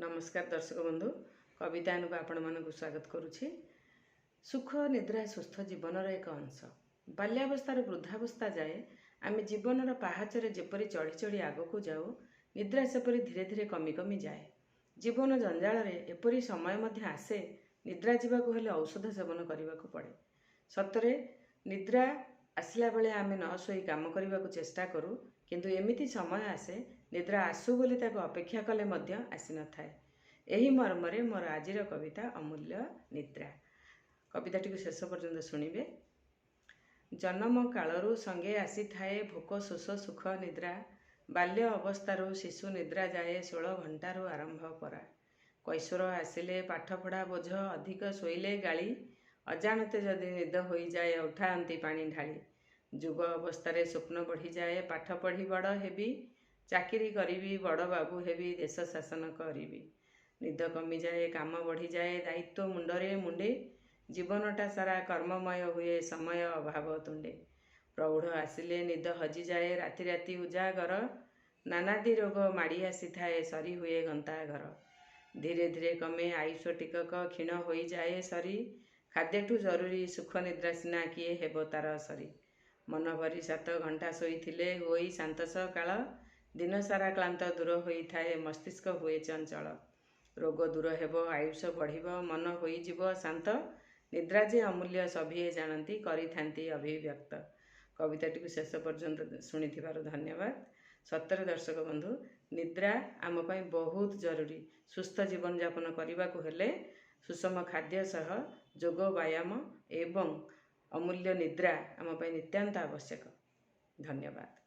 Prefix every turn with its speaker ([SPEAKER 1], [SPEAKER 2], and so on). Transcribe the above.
[SPEAKER 1] नमस्कार दर्शक बंधु कवितानु को आपण मानक स्वागत करुछि। सुख निद्रा सुस्थ जीवनर एक अंश। बाल्यावस्थार वृद्धावस्था जाए आमे जीवनर पाहाचरे जेपरि चढ़ी चढ़ी आगकू जाऊ, निद्रा सेपरि धीरे धीरे कमी कमी जाए। जीवन जंजाल रे एपरि समय मध्य आसे निद्रा जीवाकू हेले औषध सेवन करबाकू पड़े। सतरे निद्रा आसला बेले आमे न सोई काम करबाकू चेष्टा करू, किंतु एमिति समय आसे निद्रा आसु बोली ताको अपेक्षा कले मध्य आसी न थाए। एही मर्मरे मोर आजिर कविता अमूल्य निद्रा। कविताटी को शेष पर्यंत शुणिबे। जन्म कालरू संगे आसी थाए भोक शोष सुख निद्रा। बाल्य अवस्थारू शिशु निद्रा जाए 16 घंटारू आरंभ परा। कैशोर आसिले पाठपढ़ा बोझ अधिक शोइले गाली। अजाणते जदि निद होई जाए उठाती पानी ढाली। जुग अवस्था स्वप्न बढ़ी जाए पाठ पढ़ी बड़ हेबी। चाकरी करी बड़ बाबू हेबी देश शासन करी। निद कमी जाए काम बढ़ी जाए दायित्व मुंडरे मुंडे। जीवनटा सारा कर्ममय हुए समय अभाव तुंडे। प्रौढ़ आसिले निद हजि जाए राति राति उजागर। नानादी रोग माड़ी आसी थाए सरी हुए गंता घर। धीरे धीरे कमे आयुष टिकक क्षीण हो जाए सरी। खाद्यठू जरूरी सुख निद्रा सिना किए हेब तार सरी। मन भरी 7 घंटा शोइथिले होई शांतस काल। दिन सारा क्लांत दूर होई थाए मस्तिष्क हुए चंचल। रोग दूर हेब आयुष बढ़िब मन होई जीव शांत। निद्रा जे अमूल्य सभिए जानती करी थांती अभिव्यक्त। कविताटी को शेष पर्यंत शुणिथिबार धन्यवाद। सतर दर्शक बंधु निद्रा आम पई बहुत जरूरी। सुस्थ जीवन यापन करने को हेले सुषम खाद्य सह जोग व्यायाम एवं अमूल्य निद्रा आम पई नित्यांत आवश्यक। धन्यवाद।